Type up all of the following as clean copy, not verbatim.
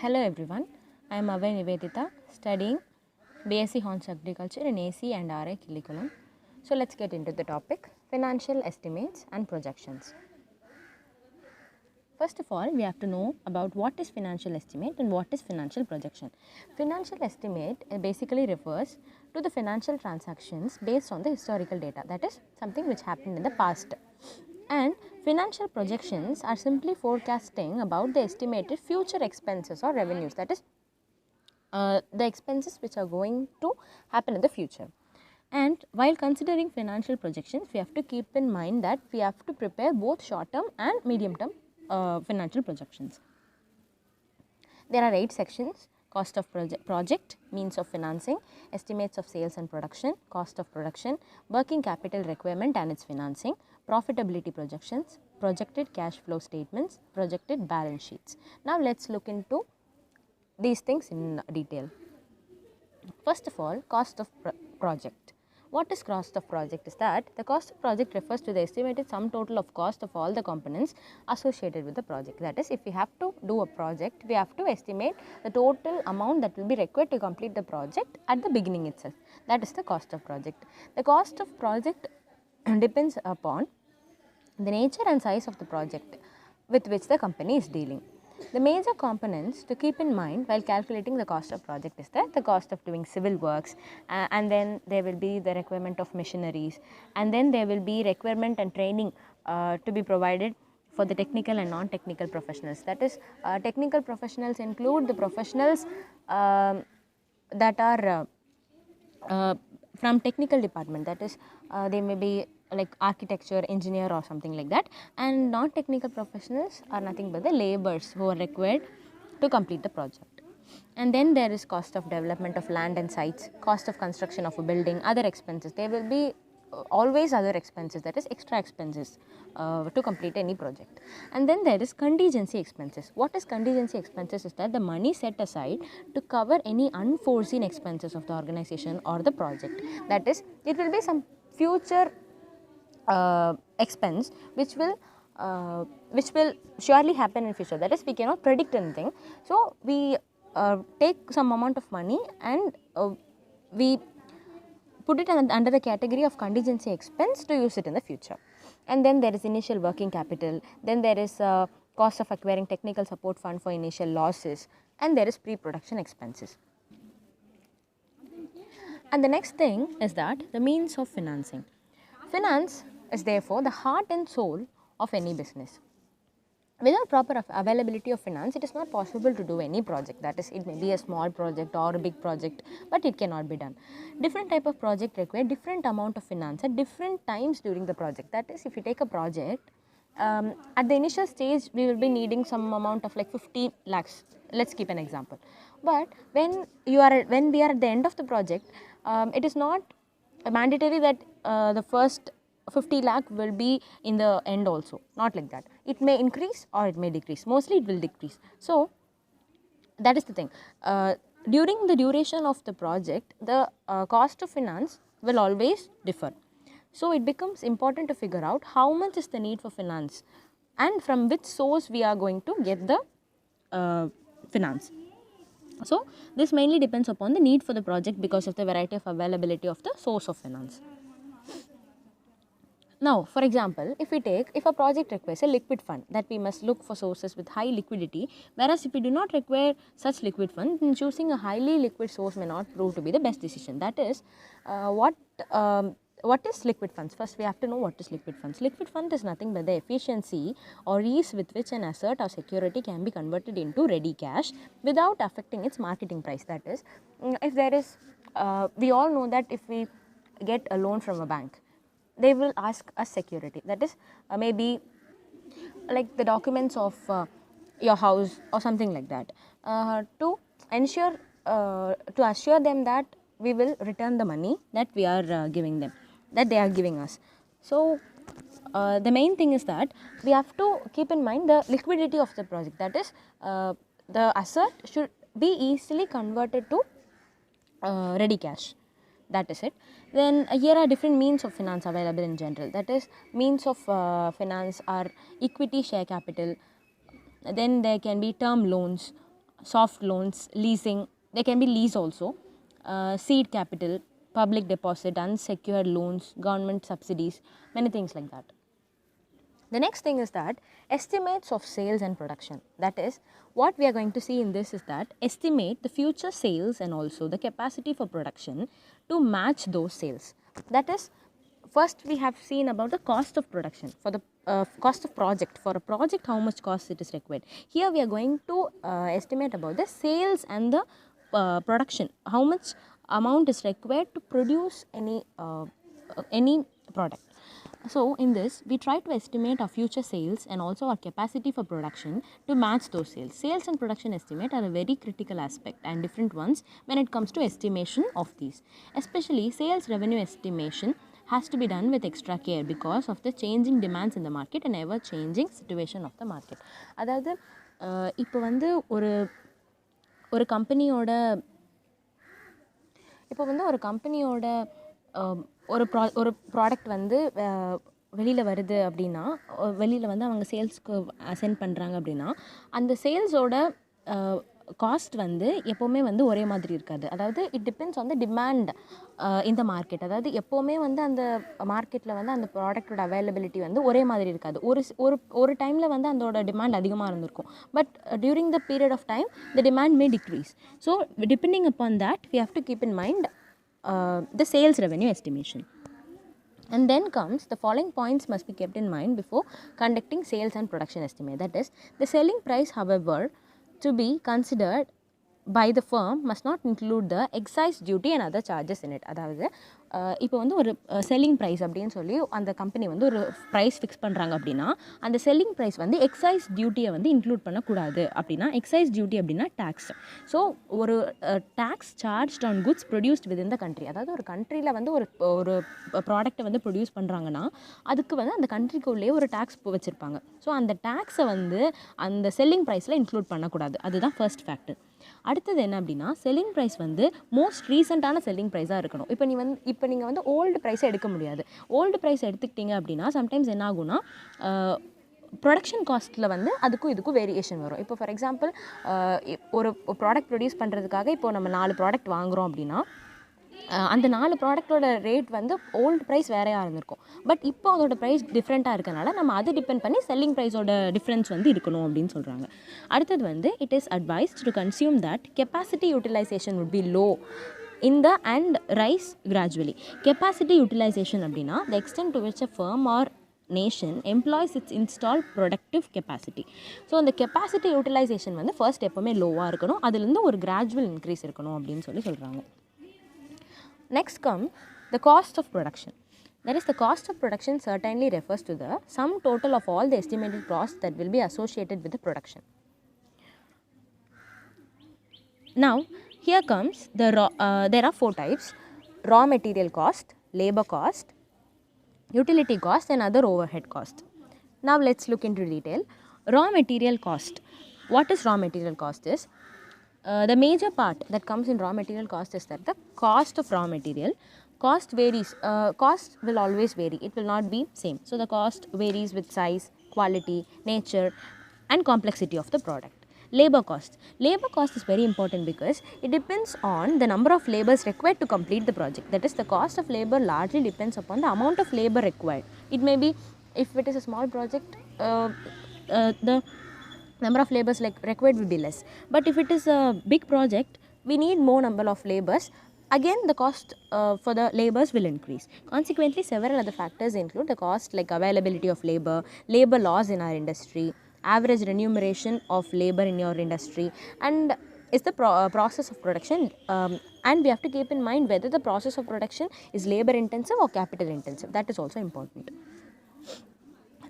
Hello everyone, I am Avay Nivedita studying BSc Honors Agriculture in AC and RA curriculum. So let's get into the topic financial estimates and projections. First of all, we have to know about what is financial estimate and what is financial projection. Financial estimate basically refers to the financial transactions based on the historical data, that is something which happened in the past. And financial projections are simply forecasting about the estimated future expenses or revenues, that is the expenses which are going to happen in the future. And while considering financial projections, we have to keep in mind that we have to prepare both short term and medium term financial projections. There are 8 sections: cost of project, means of financing, estimates of sales and production, cost of production, working capital requirement and its financing, profitability projections, projected cash flow statements, projected balance sheets. Now let's look into these things in detail. First of all, cost of project. What is cost of project is that the cost of project refers to the estimated sum total of cost of all the components associated with the project. That is, if we have to do a project, we have to estimate the total amount that will be required to complete the project at the beginning itself. That is the cost of project. The cost of project depends upon the nature and size of the project with which the company is dealing. The major components to keep in mind while calculating the cost of project is that the cost of doing civil works, and then there will be the requirement of machineries, and then there will be requirement and training to be provided for the technical and non-technical professionals. That is, technical professionals include the professionals that are from technical department, that is they may be like architecture, engineer or something like that, and non-technical professionals are nothing but the laborers who are required to complete the project. And then there is cost of development of land and sites, cost of construction of a building, other expenses. There will be always other expenses, that is extra expenses to complete any project. And then there is contingency expenses. What is contingency expenses is that the money set aside to cover any unforeseen expenses of the organization or the project. That is, it will be some future expense which will surely happen in future. That is, we cannot predict anything, so we take some amount of money and we put it under the category of contingency expense to use it in the future. And then there is initial working capital, then there is cost of acquiring technical support fund for initial losses, and there is pre-production expenses. And the next thing is that the means of financing. Finance is therefore the heart and soul of any business. Without proper availability of finance, it is not possible to do any project. That is, it may be a small project or a big project, but it cannot be done. Different type of project require different amount of finance at different times during the project. That is, if you take a project, at the initial stage, we will be needing some amount of like 50 lakhs. Let's keep an example. But when we are at the end of the project, it is not mandatory that the first 50 lakh will be in the end also. Not like that. It may increase or it may decrease. Mostly it will decrease. So that is the thing. During the duration of the project, the cost of finance will always differ. So it becomes important to figure out how much is the need for finance and from which source we are going to get the finance. So this mainly depends upon the need for the project because of the variety of availability of the source of finance. Now, for example, if a project requires a liquid fund, that we must look for sources with high liquidity, whereas if we do not require such liquid fund, then choosing a highly liquid source may not prove to be the best decision. That is, what is liquid funds? First, we have to know what is liquid funds. Liquid fund is nothing but the efficiency or ease with which an asset or security can be converted into ready cash without affecting its marketing price. That is, if there is, we all know that if we get a loan from a bank, they will ask us security. That is, maybe like the documents of your house or something like that, to ensure, to assure them that we will return the money that we are giving them, that they are giving us. So the main thing is that we have to keep in mind the liquidity of the project. That is, the asset should be easily converted to ready cash. That is it. Then here are different means of finance available in general. That is, means of finance are equity share capital, then there can be term loans, soft loans, leasing, there can be lease also, seed capital, public deposit, unsecured loans, government subsidies, many things like that. The next thing is that estimates of sales and production. That is, what we are going to see in this is that estimate the future sales and also the capacity for production to match those sales. That is, first we have seen about the cost of production for the cost of project. For a project, how much cost it is required. Here we are going to estimate about the sales and the production. How much amount is required to produce any product. So in this, we try to estimate our future sales and also our capacity for production to match those sales. Sales and production estimate are a very critical aspect and different ones when it comes to estimation of these. Especially sales revenue estimation has to be done with extra care because of the changing demands in the market and ever changing situation of the market. அதாவது இப்போ வந்து ஒரு கம்பெனியோட ஒரு product வந்து வெளியில் வருது அப்படின்னா, வெளியில் வந்து அவங்க சேல்ஸ்க்கு சென்ட் பண்ணுறாங்க அப்படின்னா, அந்த சேல்ஸோட காஸ்ட் வந்து எப்போவுமே வந்து ஒரே மாதிரி இருக்காது. அதாவது it depends on the demand இந்த மார்க்கெட். அதாவது எப்போவுமே வந்து அந்த மார்க்கெட்டில் வந்து அந்த ப்ராடக்டோட அவைலபிலிட்டி வந்து ஒரே மாதிரி இருக்காது. ஒரு டைமில் வந்து அதோட டிமாண்ட் அதிகமாக இருந்திருக்கும். But during the period of time the demand may decrease. So depending upon that we have to keep in mind the sales revenue estimation. And then comes the following points must be kept in mind before conducting sales and production estimate. That is, the selling price, however, to be considered by the firm must not include the excise duty and other charges in it. அதாவது இப்போ வந்து ஒரு selling price அப்படின்னு சொல்லி அந்த company வந்து ஒரு price fix பண்ணுறாங்க அப்படின்னா, அந்த செல்லிங் ப்ரைஸ் வந்து எக்ஸைஸ் டியூட்டியை வந்து இன்க்ளூட் பண்ணக்கூடாது. அப்படின்னா எக்ஸைஸ் டியூட்டி அப்படின்னா டேக்ஸ். ஸோ ஒரு tax charge on goods produced within the country. அதாவது ஒரு கண்ட்ரியில் வந்து ஒரு ப்ராடக்ட்டை வந்து ப்ரொடியூஸ் பண்ணுறாங்கன்னா அதுக்கு வந்து அந்த கண்ட்ரிக்குள்ளேயே ஒரு டேக்ஸ் வச்சுருப்பாங்க. ஸோ அந்த டேக்ஸை வந்து அந்த செல்லிங் ப்ரைஸில் இன்க்ளூட் பண்ணக்கூடாது. அதுதான் ஃபர்ஸ்ட் ஃபேக்டர். அடுத்தது என்ன அப்படின்னா, செல்லிங் ப்ரைஸ் வந்து மோஸ்ட் ரீசெண்டான செல்லிங் ப்ரைஸாக இருக்கணும். இப்போ நீங்கள் வந்து ஓல்டு ப்ரைஸை எடுக்க முடியாது. ஓல்டு ப்ரைஸ் எடுத்துக்கிட்டிங்க அப்படின்னா சம்டைம்ஸ் என்ன ஆகும்னா, ப்ரொடக்ஷன் காஸ்ட்டில் வந்து அதுக்கும் இதுக்கும் வேரியேஷன் வரும். இப்போ ஃபார் எக்ஸாம்பிள் ஒரு ப்ராடக்ட் ப்ரொடியூஸ் பண்ணுறதுக்காக இப்போ நம்ம 4 ப்ராடக்ட் வாங்குகிறோம் அப்படின்னா, அந்த 4 ப்ராடக்டோட ரேட் வந்து ஓல்டு ப்ரைஸ் வேறையாக இருந்திருக்கும். பட் இப்போ அதோட ப்ரைஸ் டிஃப்ரெண்ட்டாக இருக்கனால நம்ம அதை டிபெண்ட் பண்ணி செல்லிங் ப்ரைஸோட டிஃப்ரென்ஸ் வந்து இருக்கணும் அப்படின்னு சொல்கிறாங்க. அடுத்தது வந்து it is advised to consume that capacity utilization would be low in the and rise gradually. Capacity utilization அப்படின்னா the extent to which a firm or nation employs its installed productive capacity. So அந்த capacity utilisation வந்து first எப்போவுமே லோவாக இருக்கணும், அதுலேருந்து ஒரு gradual increase இருக்கணும் அப்படின்னு சொல்கிறாங்க. Next comes the cost of production. That is, the cost of production certainly refers to the sum total of all the estimated costs that will be associated with the production. Now, here comes there are 4 types: raw material cost, labor cost, utility cost and other overhead cost. Now, let's look into detail. Raw material cost. What is raw material cost is, the major part that comes in raw material cost is that the cost of raw material. Cost varies. Cost will always vary. It will not be same. So, the cost varies with size, quality, nature and complexity of the product. Labor cost. Labor cost is very important because it depends on the number of labors required to complete the project. That is, the cost of labor largely depends upon the amount of labor required. It may be, if it is a small project, the number of labors required will be less. But if it is a big project, we need more number of labors. Again, the cost for the labors will increase. Consequently, several other factors include the cost like availability of labor, labor laws in our industry, average remuneration of labor in your industry, and is the process of production, and we have to keep in mind whether the process of production is labor intensive or capital intensive. That is also important.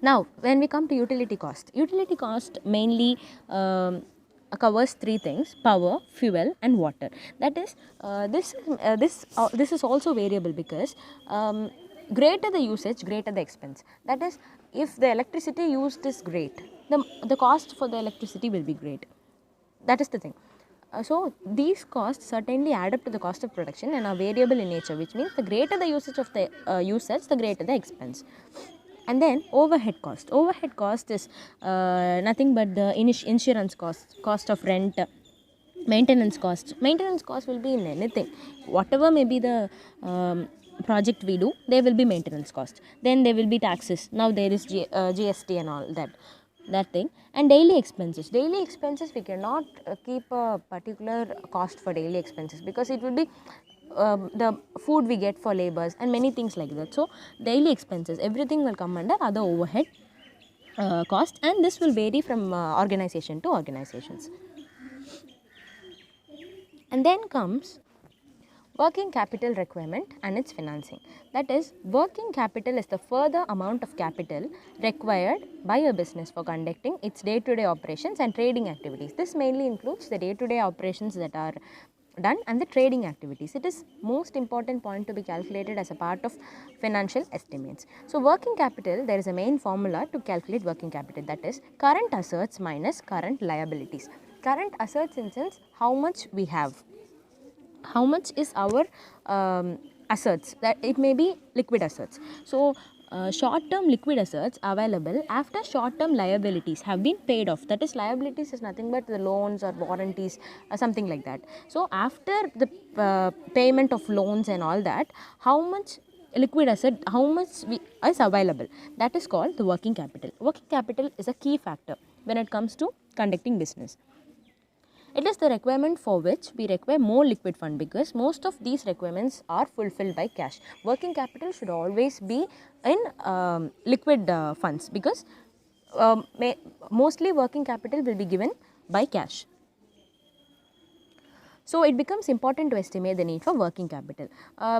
Now, when we come to utility cost mainly covers 3 things: power, fuel and water. That is, this is also variable because greater the usage, greater the expense. That is, if the electricity used is great, the cost for the electricity will be great. That is the thing. So, these costs certainly add up to the cost of production and are variable in nature, which means the greater the usage of the the greater the expense. And then overhead cost. Overhead cost is nothing but the insurance cost of rent, Maintenance cost will be in anything, whatever may be the project we do, there will be maintenance cost. Then there will be taxes. Now there is GST and all that thing. And daily expenses, we cannot keep a particular cost for daily expenses, because it will be the food we get for labors and many things like that. So daily expenses, everything will come under other overhead cost, and this will vary from organization to organizations. And then comes working capital requirement and its financing. That is, working capital is the further amount of capital required by a business for conducting its day-to-day operations and trading activities. This mainly includes the day-to-day operations that are done and the trading activities. It is most important point to be calculated as a part of financial estimates. So working capital, there is a main formula to calculate working capital, that is current assets minus current liabilities. Current assets in sense how much we have, how much is our assets, that it may be liquid assets. So short term liquid assets available after short term liabilities have been paid off. That is, liabilities is nothing but the loans or warranties or something like that. So after the payment of loans and all that, how much liquid asset, how much is available, that is called the working capital. Working capital is a key factor when it comes to conducting business. It is the requirement for which we require more liquid fund, because most of these requirements are fulfilled by cash. Working capital should always be in liquid funds, because mostly working capital will be given by cash. So it becomes important to estimate the need for working capital.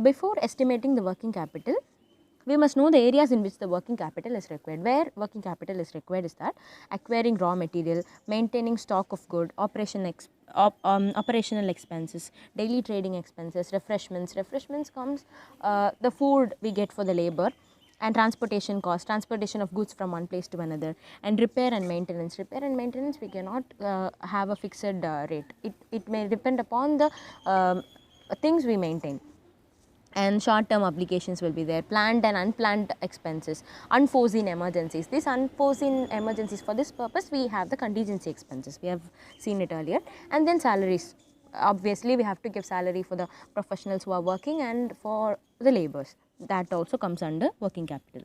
Before estimating the working capital, we must know the areas in which the working capital is required. Where working capital is required is that acquiring raw material, maintaining stock of good, operational expenses, daily trading expenses, refreshments. Refreshments comes the food we get for the labor, and transportation cost, transportation of goods from one place to another, and repair and maintenance. Repair and maintenance, we cannot have a fixed rate. It may depend upon the things we maintain. And short-term obligations will be there, planned and unplanned expenses, unforeseen emergencies. These unforeseen emergencies, for this purpose we have the contingency expenses, we have seen it earlier. And then salaries, obviously we have to give salary for the professionals who are working and for the laborers, that also comes under working capital.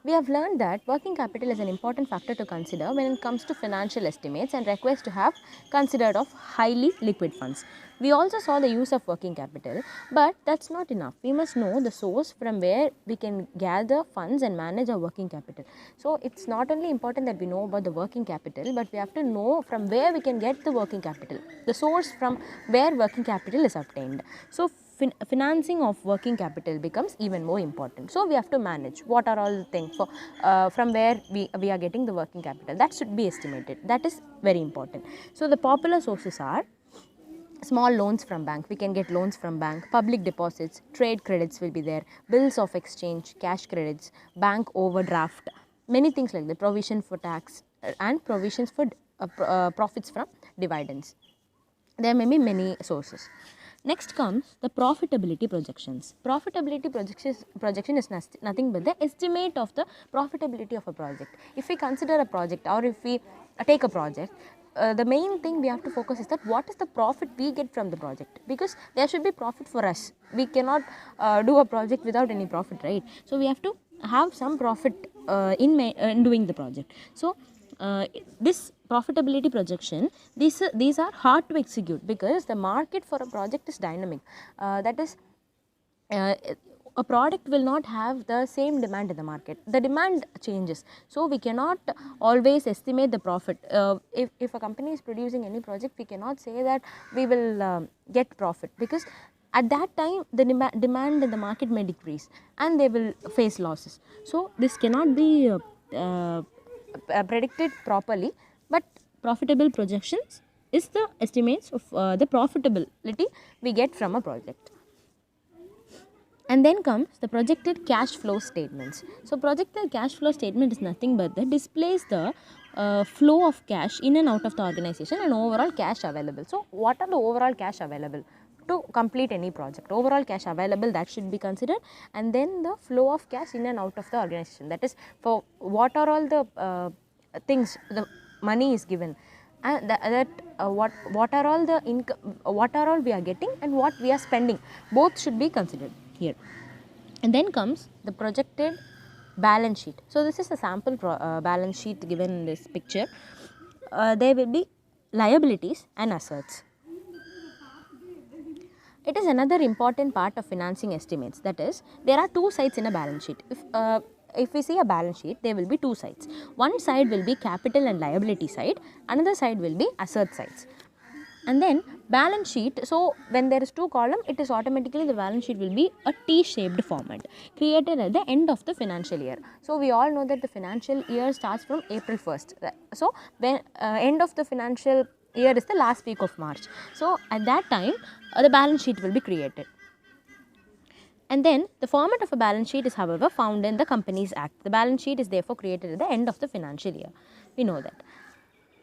We have learned that working capital is an important factor to consider when it comes to financial estimates and requires to have considered of highly liquid funds. We also saw the use of working capital, but that's not enough. We must know the source from where we can gather funds and manage our working capital. So it's not only important that we know about the working capital, but we have to know from where we can get the working capital, the source from where working capital is obtained. So financing of working capital becomes even more important. So we have to manage what are all the things for from where we are getting the working capital. That should be estimated. That is very important. So the popular sources are small loans from bank. We can get loans from bank, public deposits, trade credits will be there, bills of exchange, cash credits, bank overdraft, many things like that, provision for tax and provisions for profits from dividends. There may be many sources. Next comes the profitability projections. Profitability projection is nothing but the estimate of the profitability of a project. If we consider a project, or if we take a project, the main thing we have to focus is that what is the profit we get from the project, because there should be profit for us. We cannot do a project without any profit, right? So we have to have some profit in doing the project. So this profitability projection, these are hard to execute, because the market for a project is dynamic. That is, a product will not have the same demand in the market. The demand changes. So we cannot always estimate the profit. If a company is producing any project, we cannot say that we will get profit, because at that time the demand in the market may decrease and they will face losses. So this cannot be predicted properly, but profitable projections is the estimates of the profitability we get from a project. And then comes the projected cash flow statements. So projected cash flow statement is nothing but that displays the flow of cash in and out of the organization and overall cash available. So what are the overall cash available to complete any project? Overall cash available, that should be considered, and then the flow of cash in and out of the organization, that is for what are all the things the money is given. and what are all the what are all we are getting and what we are spending, both should be considered here. And then comes the projected balance sheet. So this is a sample balance sheet given in this picture. There will be liabilities and assets. It is another important part of financing estimates. That is, there are two sides in a balance sheet. If we see a balance sheet, there will be two sides. One side will be capital and liability side, another side will be asset sides. And then balance sheet, so when there is two column, it is automatically the balance sheet will be a T-shaped format created at the end of the financial year. So we all know that the financial year starts from April 1st. So when end of the financial year is the last week of March. So at that time the balance sheet will be created. And then the format of a balance sheet is, however, found in the Companies Act. The balance sheet is therefore created at the end of the financial year. We know that.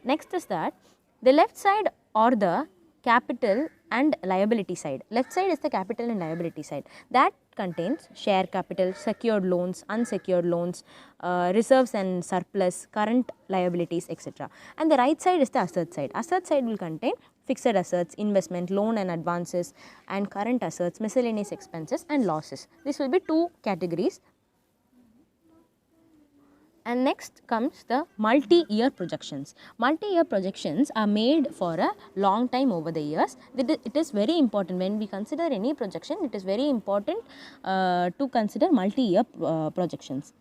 Next is that the left side or the capital and liability side. Left side is the capital and liability side. That contains share capital, secured loans, unsecured loans, reserves and surplus, current liabilities, etc. And the right side is the asset side. Asset side will contain fixed assets, investment, loan and advances, and current assets, miscellaneous expenses and losses. This will be two categories. And next comes the multi-year projections. Multi-year projections are made for a long time over the years. It is very important when we consider any projection. It is very important to consider multi-year projections.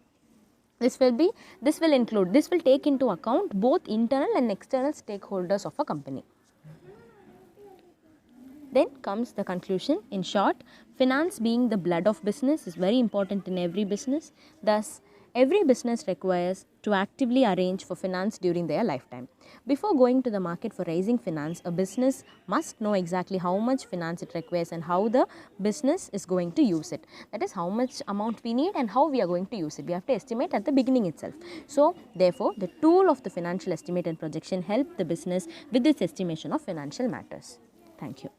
This will take into account both internal and external stakeholders of a company. Then comes the conclusion. In short, finance being the blood of business is very important in every business. Thus, every business requires to actively arrange for finance during their lifetime. Before going to the market for raising finance, a business must know exactly how much finance it requires and how the business is going to use it. That is, how much amount we need and how we are going to use it. We have to estimate at the beginning itself. So, therefore, the tool of the financial estimate and projection help the business with its estimation of financial matters. Thank you.